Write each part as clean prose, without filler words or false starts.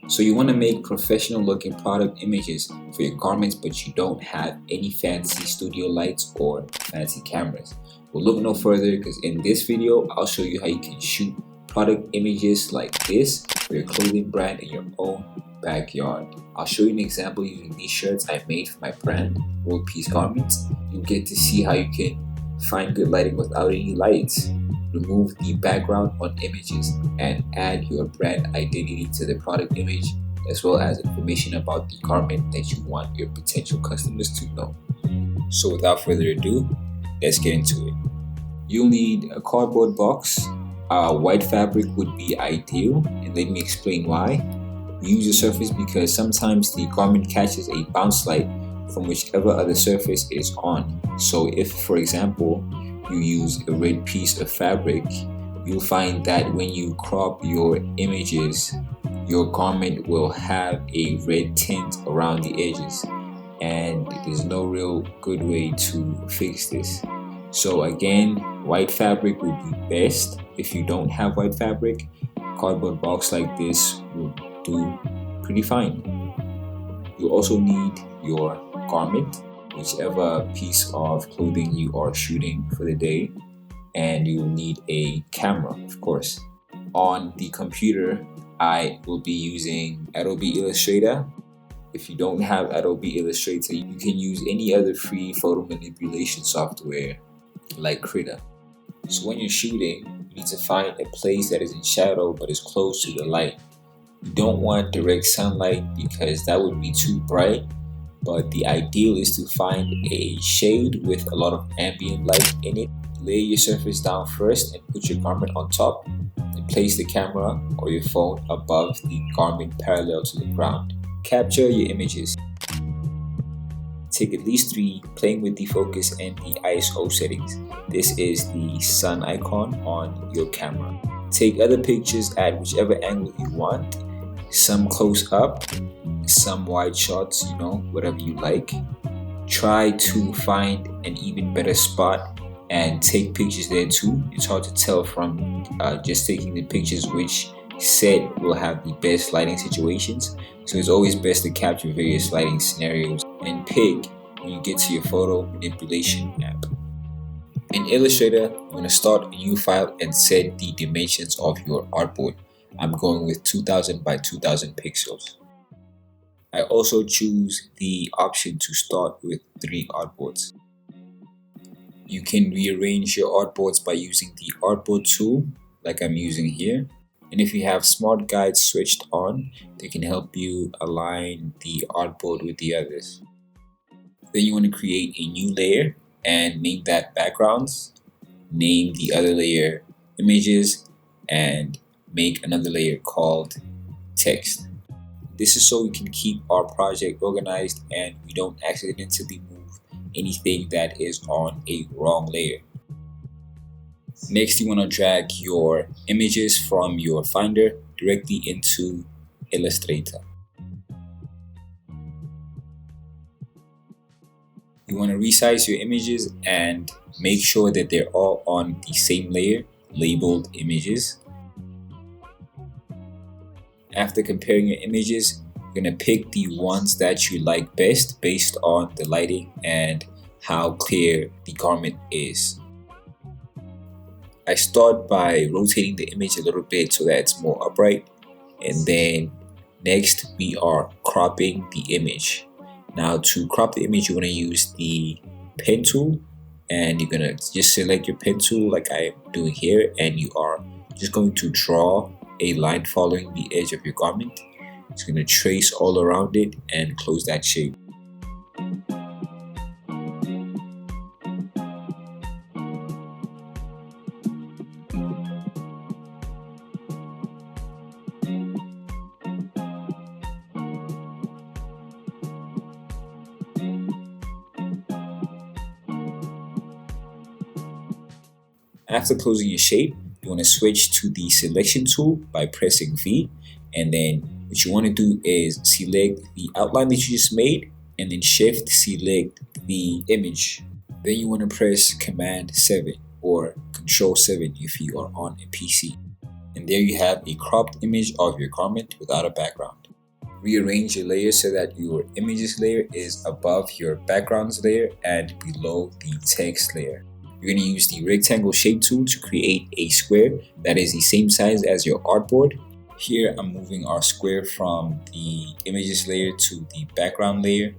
So you want to make professional looking product images for your garments, but you don't have any fancy studio lights or fancy cameras. Well, look no further, because in this video I'll show you how you can shoot product images like this for your clothing brand in your own backyard. I'll show you an example using these shirts I made for my brand, World Peace Garments. You'll get to see how you can find good lighting without any lights, remove the background on images, and add your brand identity to the product image, as well as information about the garment that you want your potential customers to know. So without further ado, let's get into it. You'll need a cardboard box. White fabric would be ideal, and let me explain why. We use a surface because sometimes the garment catches a bounce light from whichever other surface is on. So if, for example, you use a red piece of fabric, you'll find that when you crop your images, your garment will have a red tint around the edges, and there's no real good way to fix this. So again, white fabric would be best. If you don't have white fabric, cardboard box like this will do pretty fine. You also need your garment, whichever piece of clothing you are shooting for the day, and you'll need a camera, of course. On the computer, I will be using Adobe Illustrator. If you don't have Adobe Illustrator, you can use any other free photo manipulation software like Krita. So when you're shooting, you need to find a place that is in shadow but is close to the light. You don't want direct sunlight because that would be too bright, but the ideal is to find a shade with a lot of ambient light in it. Lay your surface down first and put your garment on top, and place the camera or your phone above the garment parallel to the ground. Capture your images. Take at least 3, playing with the focus and the ISO settings. This is the sun icon on your camera. Take other pictures at whichever angle you want, some close up, some wide shots, whatever you like. Try to find an even better spot and take pictures there too. It's hard to tell from just taking the pictures which set will have the best lighting situations. So it's always best to capture various lighting scenarios and pick when you get to your photo manipulation app. In Illustrator, I'm going to start a new file and set the dimensions of your artboard. I'm going with 2000 by 2000 pixels. I also choose the option to start with 3 artboards. You can rearrange your artboards by using the artboard tool like I'm using here. And if you have smart guides switched on, they can help you align the artboard with the others. Then you want to create a new layer and name that backgrounds, name the other layer images, and make another layer called text. This is so we can keep our project organized and we don't accidentally move anything that is on a wrong layer. Next, you want to drag your images from your Finder directly into Illustrator. You want to resize your images and make sure that they're all on the same layer, labeled images. After comparing your images, you're going to pick the ones that you like best based on the lighting and how clear the garment is. I start by rotating the image a little bit so that it's more upright, and then next we are cropping the image. Now to crop the image, you want to use the pen tool, and you're going to just select your pen tool like I am doing here, and you are just going to draw a line following the edge of your garment. It's going to trace all around it and close that shape. After closing your shape, you want to switch to the selection tool by pressing V, and then what you want to do is select the outline that you just made and then shift select the image. Then you want to press Command 7 or Control 7 if you are on a PC. And there you have a cropped image of your garment without a background. Rearrange your layers so that your images layer is above your backgrounds layer and below the text layer. You're going to use the rectangle shape tool to create a square that is the same size as your artboard. Here I'm moving our square from the images layer to the background layer,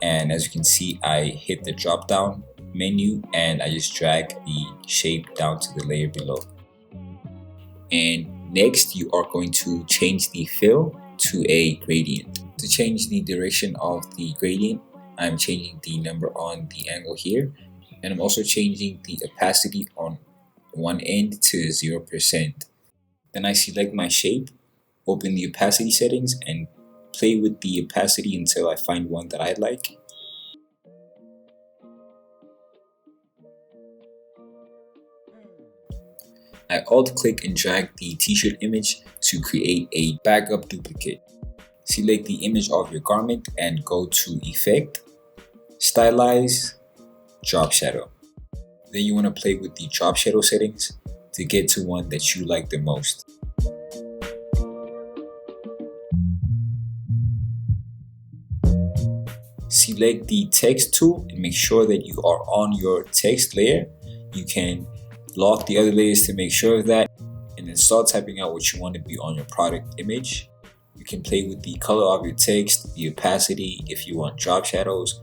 and as you can see, I hit the drop down menu and I just drag the shape down to the layer below. And next you are going to change the fill to a gradient. To change the direction of the gradient, I'm changing the number on the angle here, and I'm also changing the opacity on one end to 0%. Then I select my shape, open the opacity settings, and play with the opacity until I find one that I like. I alt-click and drag the t-shirt image to create a backup duplicate. Select the image of your garment and go to Effect, Stylize, Drop Shadow. Then you want to play with the drop shadow settings to get to one that you like the most. Select the text tool and make sure that you are on your text layer. You can lock the other layers to make sure of that, and then start typing out what you want to be on your product image. You can play with the color of your text, the opacity, if you want drop shadows,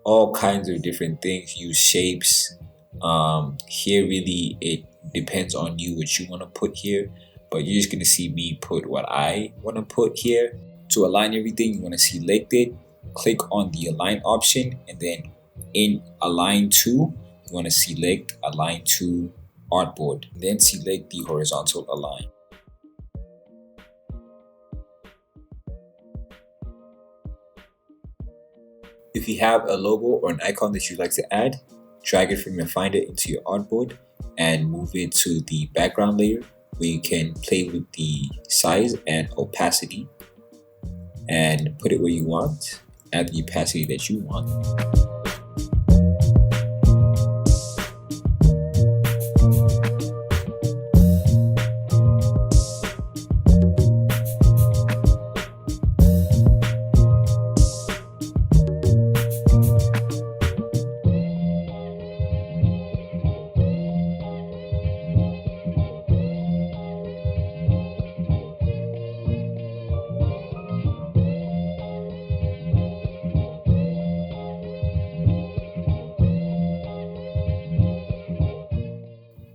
all kinds of different things. Use shapes. Here really it depends on you what you want to put here, but you're just going to see me put what I want to put here. To align everything, you want to select it, click on the align option, and then in align to, you want to select align to artboard, then select the horizontal align. If you have a logo or an icon that you'd like to add, drag it from your Finder into your artboard and move it to the background layer, where you can play with the size and opacity and put it where you want, add the opacity that you want.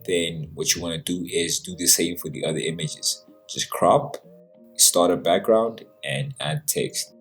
Then what you want to do is do the same for the other images. Just crop, start a background, and add text.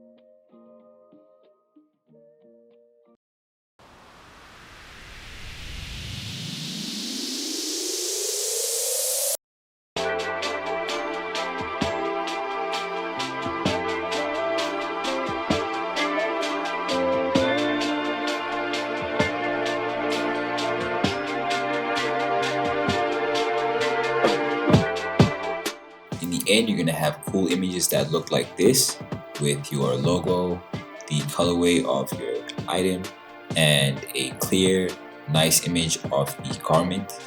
And you're gonna have cool images that look like this with your logo, the colorway of your item, and a clear, nice image of the garment.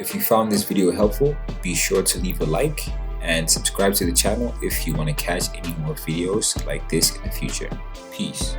If you found this video helpful, be sure to leave a like and subscribe to the channel if you want to catch any more videos like this in the future. Peace.